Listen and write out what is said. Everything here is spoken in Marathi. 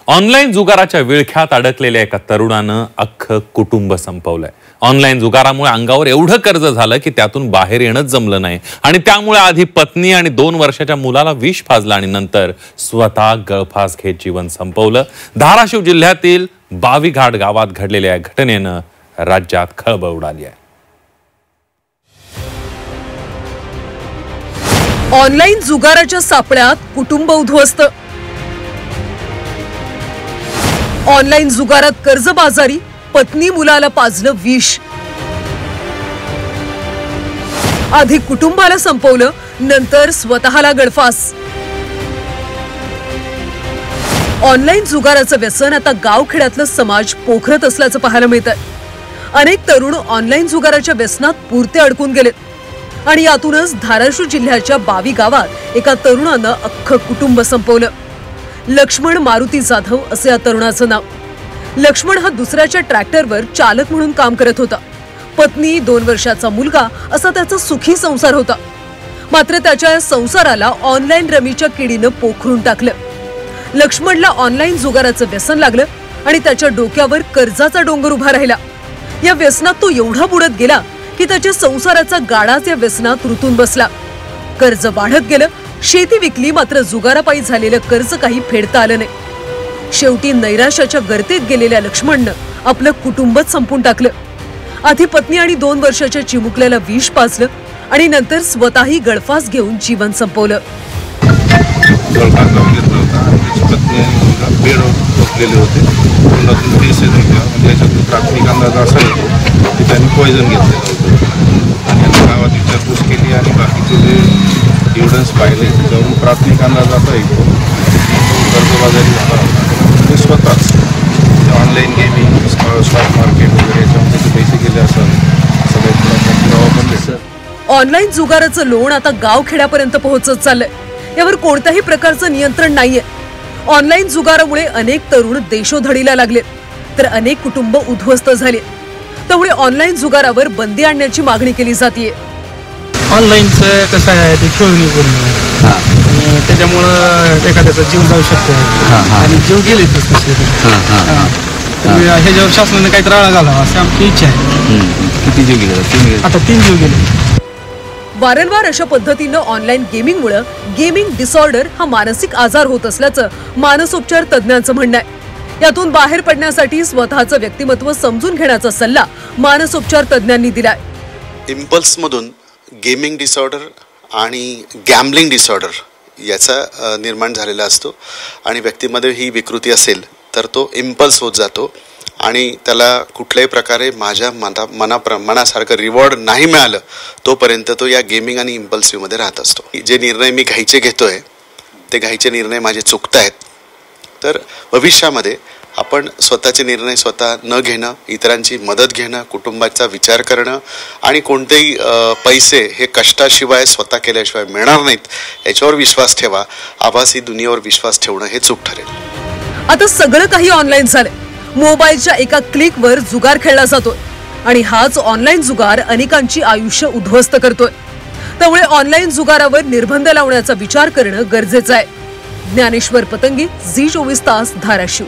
ऑनलाईन जुगाराच्या विळख्यात अडकलेल्या एका तरुणानं अख्खं कुटुंब संपवलंय। ऑनलाईन जुगारामुळे अंगावर एवढं कर्ज झालं की त्यातून बाहेर येणंच जमलं नाही आणि त्यामुळे आधी पत्नी आणि 2 वर्षाच्या मुलाला विष पाजलं आणि नंतर स्वतः गळफास घेत जीवन संपवलं। धाराशिव जिल्ह्यातील बावीघाट गावात घडलेल्या या घटनेनं राज्यात खळबळ उडाली आहे। ऑनलाईन जुगाराच्या सापळ्यात कुटुंब उद्ध्वस्त। ऑनलाईन जुगारात कर्जबाजारी, पत्नी मुलाला पाजलं विष। आधी कुटुंबाला संपवलं, नंतर स्वतःला गळफास। ऑनलाईन जुगाराचं व्यसन आता गावखेड्यातलं समाज पोखरत असल्याचं पाहायला मिळतंय। अनेक तरुण ऑनलाईन जुगाराच्या व्यसनात पुरते अडकून गेलेत आणि यातूनच धाराशिव जिल्ह्याच्या बावी गावात एका तरुणानं अख्खं कुटुंब संपवलं। लक्ष्मण मारुती जाधव असे या तरुणाचं नाव। लक्ष्मण हा दुसऱ्याच्या ट्रॅक्टरवर चालक म्हणून काम करत होता। पत्नी, 2 वर्षाचा मुलगा असा त्याचा सुखी संसार होता। मात्र त्याच्या या संसाराला ऑनलाईन रमीच्या किडीनं पोखरून टाकलं। लक्ष्मणला ऑनलाईन जुगाराचं व्यसन लागलं आणि त्याच्या डोक्यावर कर्जाचा डोंगर उभा राहिला। या व्यसनात तो एवढा बुडत गेला की त्याच्या संसाराचा गाडाच या व्यसनात रुतून बसला। कर्ज वाढत गेलं, शेती विकली, मात्र जुगारापायी झालेलं कर्ज काही फेडता आलं नाही। शेवटी नैराश्याच्या गर्तेत गेलेल्या लक्ष्मणनं आपलं कुटुंबच संपून टाकलं। आधी पत्नी आणि 2 वर्षाच्या चिमुकल्याला विष पाजलं आणि नंतर स्वतःही गळफास घेऊन जीवन संपवलं। प्राथमिक अंदाज असा येतो की त्यांनी पॉयझन घेतलेलं होतं आणि गावात विचारपूस केली आणि बाकीचे जे एव्हिडन्स पाहिले त्याच्यावरून प्राथमिक अंदाज असा येतो कर्जबाजारी झाला होता। स्वतःच ऑनलाईन गेमिंग, स्टॉक मार्केट वगैरे याच्यामध्ये पैसे गेले असं सगळ्यात ऑनलाईन जुगाराचं लोण आता गावखेड्यापर्यंत पोहोचत चाललंय। यावर कोणत्याही प्रकारचं नियंत्रण नाहीये। ऑनलाईन जुगारामुळे अनेक तरुण देशोधडीला लागले, तर अनेक कुटुंब उद्ध्वस्त झाले। त्यामुळे ऑनलाईन जुगारावर बंदी आणण्याची मागणी केली जाते। ऑनलाईनचं कसं आहे ते खेळणी पूर्ण आणि त्याच्यामुळं एखाद्याचा जीव जाऊ शकतो आणि जीव गेले ह्याच्यावर शासनाने काही राळा घालावा अशी आमची इच्छा आहे। किती जीव गेले? आता 3 जीव गेले। वारंवार अशा पद्धतीनं ऑनलाईन गेमिंगमुळे गेमिंग डिसऑर्डर हा मानसिक आजार होत असल्याचं मानसोपचार तज्ञांचं म्हणणं आहे। यातून बाहेर पडण्यासाठी स्वतःचं व्यक्तिमत्व समजून घेण्याचा सल्ला मानसोपचार तज्ञांनी दिलाय। इम्पल्स मधून गेमिंग डिसऑर्डर आणि गॅम्बलिंग डिसऑर्डर याचा निर्माण झालेला असतो आणि व्यक्तीमध्ये ही विकृती असेल तर तो इम्पल्स होत जातो आणि त्याला कुठल्याही प्रकारे माझ्या मनासारखं रिवॉर्ड नाही मिळालं तोपर्यंत तो या गेमिंग आणि इम्पल्सिव्हमध्ये राहत असतो। जे निर्णय मी घ्यायचे घेतोय ते घ्यायचे निर्णय माझे चुकतायत, तर भविष्यामध्ये आपण स्वतःचे निर्णय स्वतः न घेणं, इतरांची मदत घेणं, कुटुंबाचा विचार करणं आणि कोणतेही पैसे हे कष्टाशिवाय स्वतः केल्याशिवाय मिळणार नाहीत याच्यावर विश्वास ठेवा। आभासी दुनियेवर विश्वास ठेवणं हे चूक ठरेल। आता सगळं काही ऑनलाईन झालंय। मोबाईलच्या एका क्लिकवर जुगार खेळला जातोय आणि हाच ऑनलाईन जुगार अनेकांची आयुष्य उद्ध्वस्त करतोय। त्यामुळे ऑनलाईन जुगारावर निर्बंध लावण्याचा विचार करणं गरजेचं आहे। ज्ञानेश्वर पतंगी, झी 24 तास, धाराशिव।